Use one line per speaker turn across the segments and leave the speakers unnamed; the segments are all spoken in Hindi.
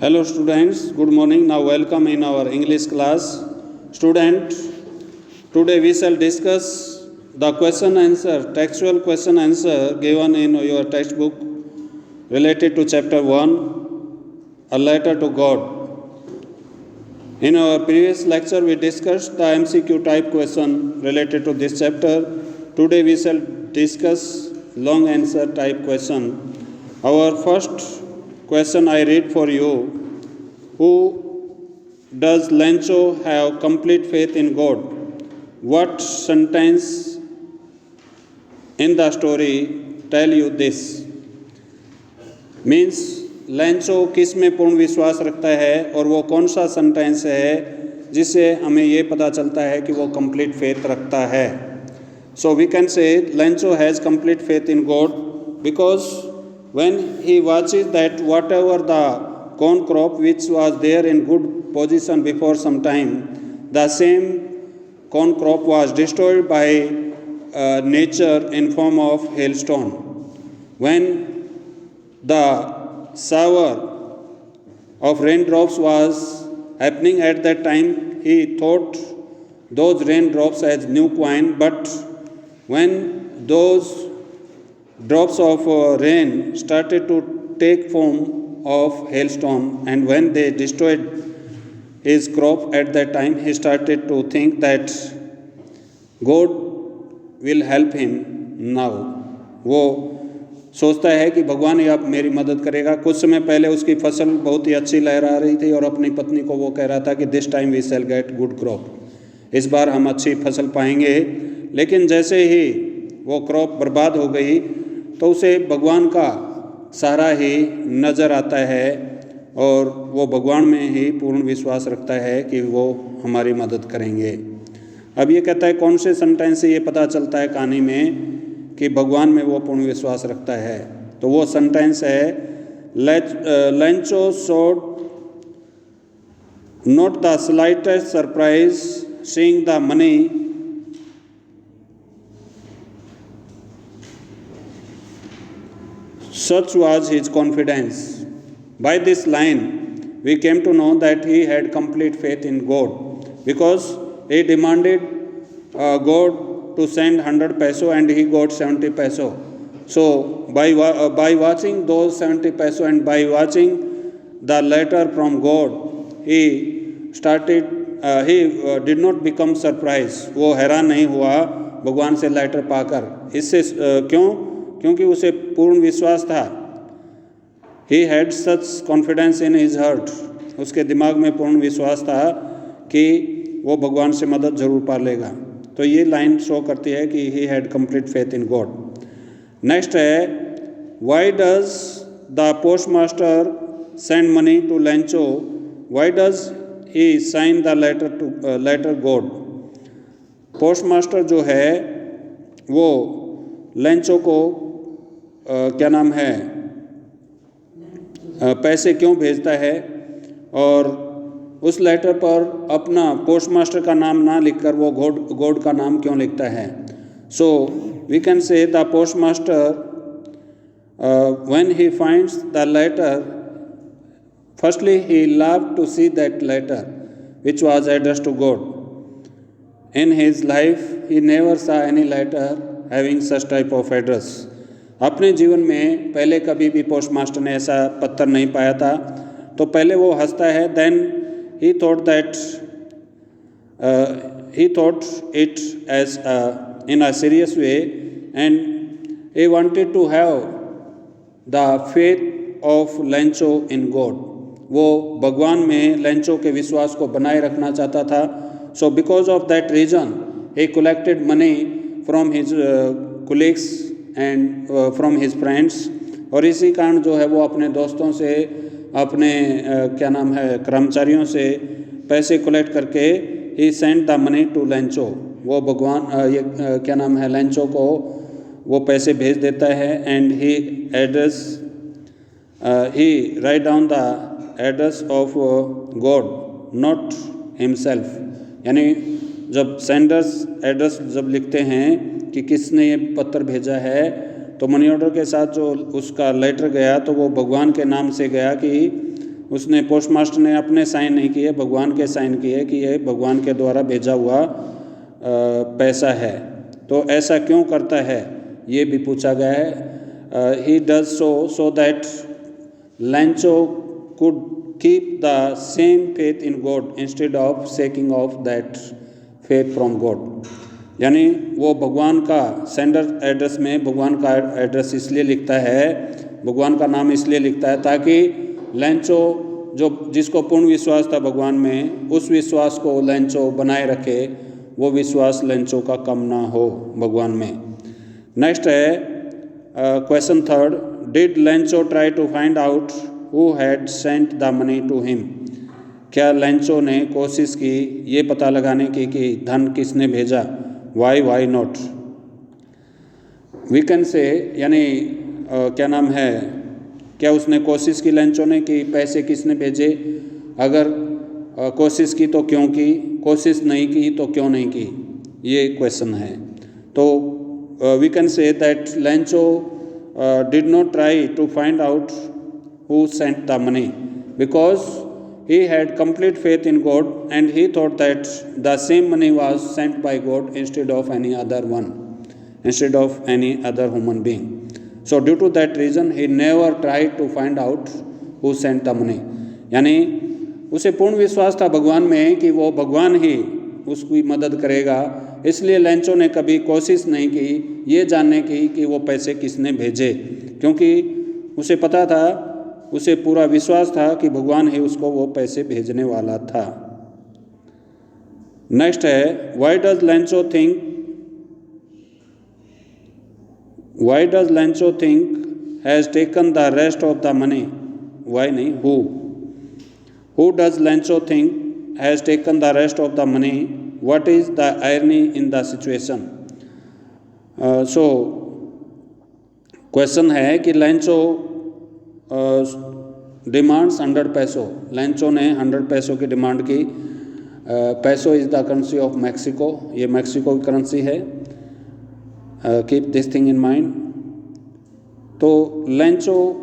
Hello students, good morning. Now welcome in our English class. Student, today we shall discuss the textual question answer given in your textbook related to chapter 1, a letter to God. In our previous lecture we discussed the MCQ type question related to this chapter. Today we shall discuss long answer type question. Our first question I read for you. Who does Lencho have complete faith in God? What sentence in the story tell you this? Means Lencho किस में पूर्ण विश्वास रखता है और वो कौन सा सेंटेंस है जिससे हमें ये पता चलता है कि वो कंप्लीट फेथ रखता है. So we can say Lencho has complete faith in God because when he watches that whatever the corn crop which was there in good position before some time, the same corn crop was destroyed by nature in form of hailstone. When the shower of raindrops was happening at that time, he thought those raindrops as new coin, but when those drops of rain started to take form of hailstone, and when they destroyed his crop at that time, he started to think that God will help him now. वो सोचता है कि भगवान ही अब मेरी मदद करेगा. कुछ समय पहले उसकी फसल बहुत ही अच्छी लहरा रही थी और अपनी पत्नी को वो कह रहा था कि this time we shall get good crop, इस बार हम अच्छी फसल पाएंगे. लेकिन जैसे ही वो क्रॉप बर्बाद हो गई तो उसे भगवान का सहारा ही नज़र आता है और वो भगवान में ही पूर्ण विश्वास रखता है कि वो हमारी मदद करेंगे. अब ये कहता है कौन से सेंटेंस से ये पता चलता है कहानी में कि भगवान में वो पूर्ण विश्वास रखता है. तो वो सेंटेंस है Lencho showed not the slightest surprise seeing the money such was his confidence. By this line we came to know that he had complete faith in God because he demanded God to send 100 peso and he got 70 peso. So by watching those 70 peso and by watching the letter from God, he did not become surprised. वो हैरान नहीं हुआ भगवान से लेटर पाकर. इससे क्योंकि उसे पूर्ण विश्वास था. He had such confidence in his heart. उसके दिमाग में पूर्ण विश्वास था कि वो भगवान से मदद जरूर पा लेगा. तो ये लाइन शो करती है कि he had complete faith in God. Next है why does the postmaster send money to Lencho? Why does he sign the letter God? Postmaster जो है वो लेंचो को क्या नाम है पैसे क्यों भेजता है और उस लेटर पर अपना पोस्टमास्टर का नाम ना लिखकर वो गॉड का नाम क्यों लिखता है. So we can say the postmaster when he finds the letter firstly he loved to see that letter which was addressed to God. In his life he never saw any letter having such type of address. अपने जीवन में पहले कभी भी पोस्टमास्टर ने ऐसा पत्र नहीं पाया था. तो पहले वो हंसता है. Then he thought it as in a serious way and he wanted to have the faith of Lencho in God. वो भगवान में लेंचो के विश्वास को बनाए रखना चाहता था. So because of that reason he collected money from his colleagues and from his friends. और इसी कारण जो है वो अपने दोस्तों से अपने क्या नाम है कर्मचारियों से पैसे कलेक्ट करके he send the money to Lencho. वो भगवान क्या नाम है लेंचो को वो पैसे भेज देता है. And he write down the address of God not himself. यानी जब सेंडर्स एड्रेस जब लिखते हैं कि किसने ये पत्र भेजा है तो मनी ऑर्डर के साथ जो उसका लेटर गया तो वो भगवान के नाम से गया कि उसने पोस्टमास्टर ने अपने साइन नहीं किए, भगवान के साइन किए कि ये भगवान के द्वारा भेजा हुआ पैसा है। तो ऐसा क्यों करता है ये भी पूछा गया है। He does so that लैंचो could keep the same faith in God instead of shaking of that faith from God. यानी वो भगवान का सेंडर एड्रेस में भगवान का एड्रेस इसलिए लिखता है, भगवान का नाम इसलिए लिखता है ताकि लैंचो जो जिसको पूर्ण विश्वास था भगवान में, उस विश्वास को लैंचो बनाए रखे, वो विश्वास लैंचो का कम ना हो भगवान में। नेक्स्ट है question third, did Lencho try to find out who had sent the money to him. क्या लैंचो ने कोशिश की ये पता लगाने की कि धन किसने भेजा, वाई नॉट। वी कैन से यानी क्या नाम है, क्या उसने कोशिश की लैंचो ने कि पैसे किसने भेजे, अगर कोशिश की तो क्यों की, कोशिश नहीं की तो क्यों नहीं की, ये क्वेश्चन है। तो we can say that Lencho did not try to find out who sent the money because he had complete faith in God and he thought that the same money was sent by God instead of any other one, instead of any other human being. So due to that reason he never tried to find out who sent the money. यानी उसे पूर्ण विश्वास था भगवान में कि वो भगवान ही उसकी मदद करेगा, इसलिए लैंचो ने कभी कोशिश नहीं की ये जानने की कि वो पैसे किसने भेजे, क्योंकि उसे पता था, उसे पूरा विश्वास था कि भगवान ही उसको वो पैसे भेजने वाला था। नेक्स्ट है, why does Lencho think has taken the rest of the money, why नहीं, who does Lencho think has taken the rest of the money, what is the irony in the situation. So question है कि लैंचो डिमांड्स 100 पैसो, लैंचो ने 100 पैसों की डिमांड की। पैसो is the currency of Mexico, ये मैक्सिको की करेंसी है, keep this thing in mind. तो लैंचो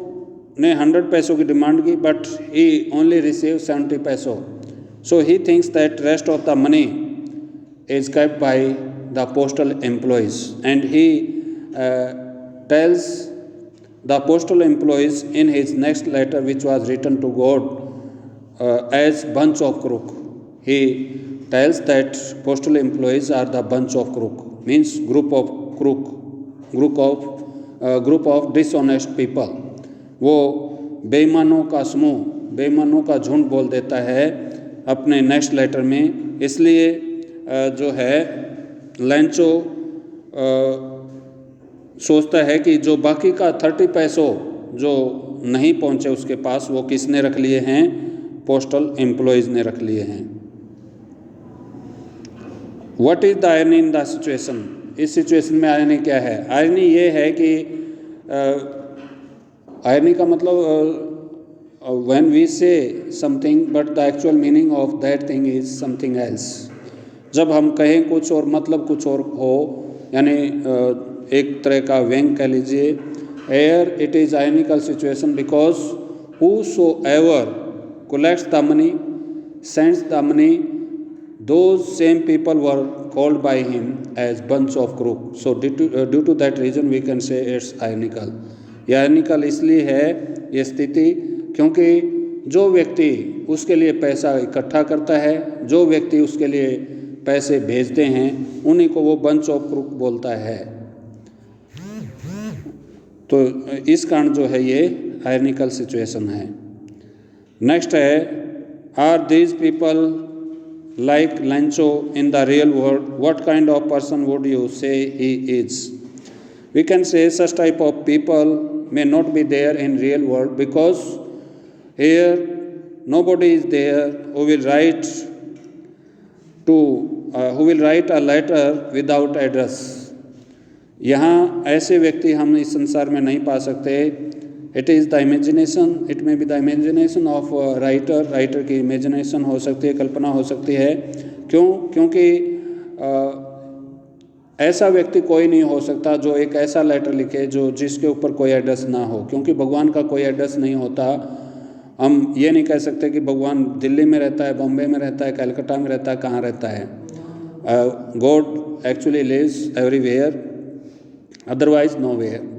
ने 100 पैसों की डिमांड की बट ही ओनली रिसीव 70 पैसो, so he thinks that rest of the money is kept by the postal employees and he tells the postal employees in his next letter which was written to God as bunch of crook. He tells that postal employees are the bunch of crook, means group of crook, group of dishonest people. वो बेईमानों का समूह, बेईमानों का झुंड बोल देता है अपने नेक्स्ट लेटर में। इसलिए जो है लैंचो सोचता है कि जो बाकी का 30 पैसों जो नहीं पहुंचे उसके पास, वो किसने रख लिए हैं, पोस्टल एम्प्लॉयज़ ने रख लिए हैं। What is the irony in the situation, इस सिचुएशन में आयरनी क्या है। आयरनी ये है कि आयरनी का मतलब when we say something but the actual meaning of that thing is something else. जब हम कहें कुछ और मतलब कुछ और हो, यानी एक तरह का व्यंग कह लीजिए। Here it is ironical situation because whosoever collects the money, sends the money, those same people were called by him as bunch of crook. So due to that reason we can say it's ironical. ये ironical इसलिए है ये स्थिति क्योंकि जो व्यक्ति उसके लिए पैसा इकट्ठा करता है, जो व्यक्ति उसके लिए पैसे भेजते हैं, उन्हीं को वो बंच ऑफ क्रूक बोलता है। तो इस कारण जो है ये आयरनिकल सिचुएशन है। नेक्स्ट है, are these people like Lencho in the real world, what kind of person would you say he is. We can say such type of people may not be there in real world because here nobody is there who will write a letter without address. यहाँ ऐसे व्यक्ति हम इस संसार में नहीं पा सकते। It is the imagination, it may be the imagination of writer की इमेजिनेशन हो सकती है, कल्पना हो सकती है। क्योंकि ऐसा व्यक्ति कोई नहीं हो सकता जो एक ऐसा लेटर लिखे जो जिसके ऊपर कोई एड्रेस ना हो, क्योंकि भगवान का कोई एड्रेस नहीं होता। हम ये नहीं कह सकते कि भगवान दिल्ली में रहता है, बॉम्बे में रहता है, कलकत्ता में रहता है, कहाँ रहता है। God actually lives everywhere, otherwise nowhere.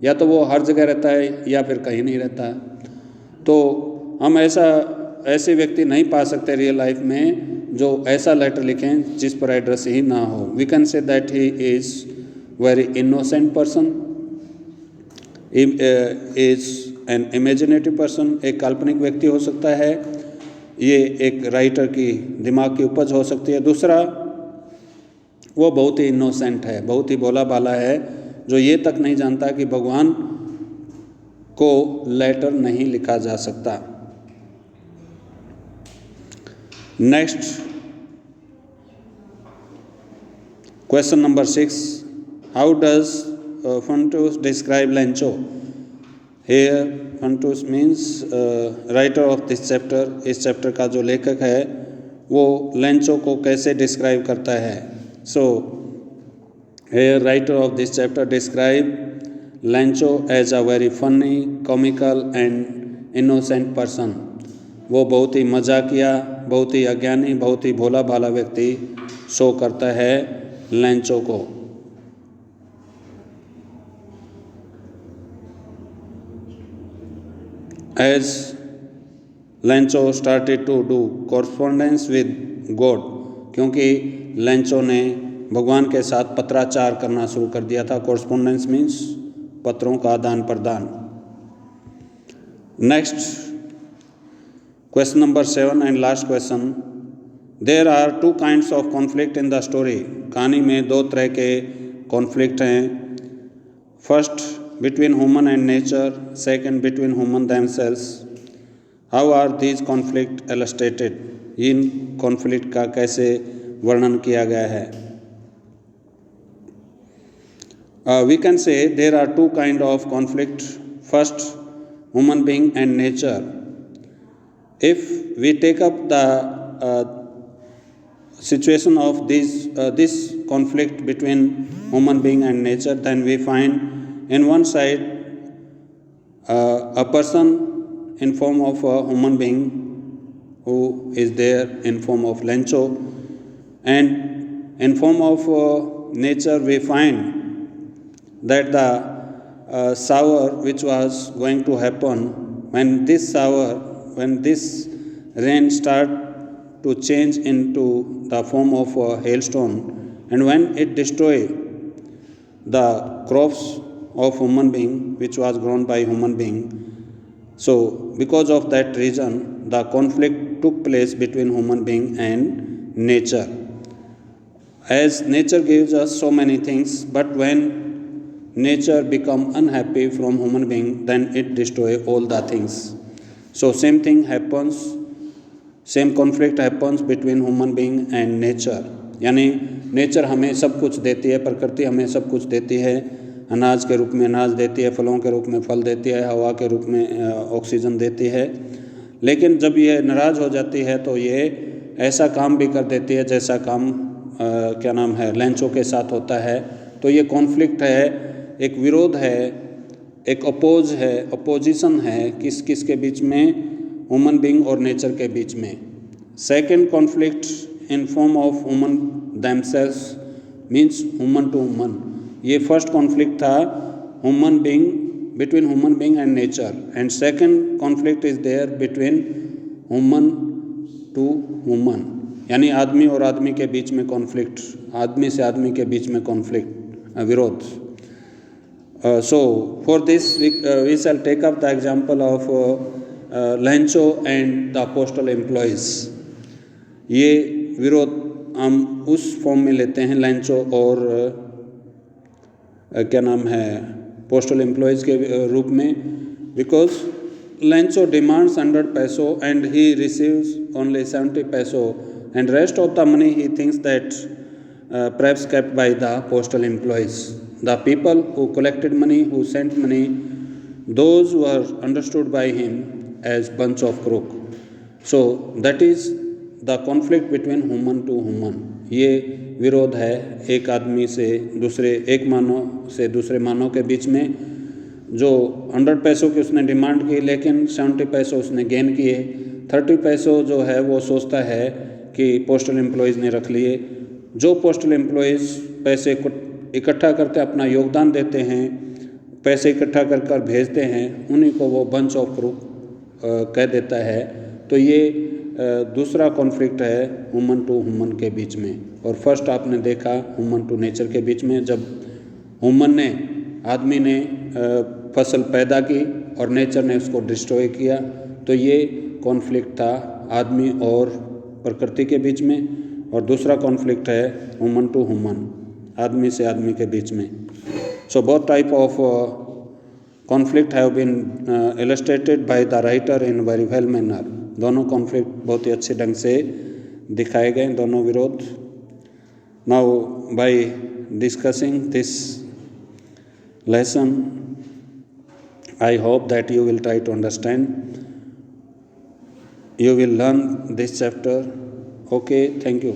या तो वो हर जगह रहता है या फिर कहीं नहीं रहता है। तो हम ऐसे व्यक्ति नहीं पा सकते रियल लाइफ में जो ऐसा लेटर लिखें जिस पर एड्रेस ही ना हो। We can say that he is very innocent person, is an imaginative person, एक काल्पनिक व्यक्ति हो सकता है। ये एक राइटर की दिमाग की उपज हो सकती है। दूसरा, वो बहुत ही इनोसेंट है, बहुत ही भोला भाला है, जो ये तक नहीं जानता कि भगवान को लेटर नहीं लिखा जा सकता। Next, question number 6, how does Fuentes describe Lencho? Here Fuentes means writer of this chapter, इस चैप्टर का जो लेखक है वो लेंचो को कैसे डिस्क्राइब करता है। So here writer of this chapter describe Lencho as a very funny, comical and innocent person. वो बहुत ही मजाकिया, बहुत ही अज्ञानी, बहुत ही भोला भाला व्यक्ति शो करता है लेंचो को। As Lencho started to do correspondence with God, क्योंकि लेंचो ने भगवान के साथ पत्राचार करना शुरू कर दिया था। correspondence means पत्रों का आदान प्रदान। Next, question number 7 and last question, there are 2 kinds of conflict in the story. कहानी में 2 तरह के कॉन्फ्लिक्ट हैं। First, between human and nature, second between human themselves. How are these conflict illustrated? In conflict का कैसे वर्णन किया गया है? We can say there are 2 kind of conflict. First, human being and nature. If we take up the situation of this conflict between human being and nature, then we find in one side a person in form of a human being who is there in form of Lencho, and in form of nature we find that the shower which was going to happen, when this rain start to change into the form of a hailstone, and when it destroy the crops of human being which was grown by human being. So because of that reason the conflict took place between human being and nature. As nature gives us so many things, but when nature become unhappy from human being, then it destroy all the things. So same thing happens, same conflict happens between human being and nature. यानी नेचर हमें सब कुछ देती है, प्रकृति हमें सब कुछ देती है। अनाज के रूप में अनाज देती है, फलों के रूप में फल देती है, हवा के रूप में ऑक्सीजन देती है। लेकिन जब ये नाराज़ हो जाती है तो ये ऐसा काम भी कर देती है जैसा काम लेंचो के साथ होता है। तो ये कॉन्फ्लिक्ट है, एक विरोध है, एक अपोजिशन है किस के बीच में? ह्यूमन बीइंग और नेचर के बीच में। Second conflict in form of human themselves means human to human. ये फर्स्ट कॉन्फ्लिक्ट था human being, between human being and nature, and second conflict is there between human to human, यानी आदमी और आदमी के बीच में कॉन्फ्लिक्ट, आदमी से आदमी के बीच में कॉन्फ्लिक्ट, विरोध। So for this we shall take up the example of Lencho and the postal employees. ये विरोध हम उस फॉर्म में लेते हैं लेंचो और पोस्टल एम्प्लॉयज़ के रूप में, बिकॉज लेंचो डिमांड्स 100 पैसो एंड ही रिसीव्स ओनली 70 पैसो, and rest of the money he thinks that perhaps kept by the postal employees. The people who collected money, who sent money, those were understood by him as bunch of crook. So that is the conflict between human to human. ये विरोध है एक आदमी से दूसरे, एक मानव से दूसरे मानव के बीच में, जो 100 पैसों की उसने डिमांड की लेकिन 70 पैसों उसने गेन किए, 30 पैसों जो है वो सोचता है कि पोस्टल एम्प्लॉयज़ ने रख लिए। जो पोस्टल एम्प्लॉयज़ पैसे को इकट्ठा करके अपना योगदान देते हैं, पैसे इकट्ठा कर भेजते हैं, उन्हीं को वो बंच ऑफ फ्रूट कह देता है। तो ये दूसरा कॉन्फ्लिक्ट है ह्यूमन टू ह्यूमन के बीच में। और फर्स्ट आपने देखा ह्यूमन टू नेचर के बीच में, जब ह्यूमन ने, आदमी ने फसल पैदा की और नेचर ने उसको डिस्ट्रॉय किया, तो ये कॉन्फ्लिक्ट था आदमी और प्रकृति के बीच में। और दूसरा कॉन्फ्लिक्ट है ह्यूमन टू ह्यूमन, आदमी से आदमी के बीच में। So both type of conflict have been illustrated by the writer in very well manner. दोनों कॉन्फ्लिक्ट बहुत ही अच्छे ढंग से दिखाए गए, दोनों विरोध। Now by discussing this lesson, I hope that you will try to understand. You will learn this chapter. Okay, thank you.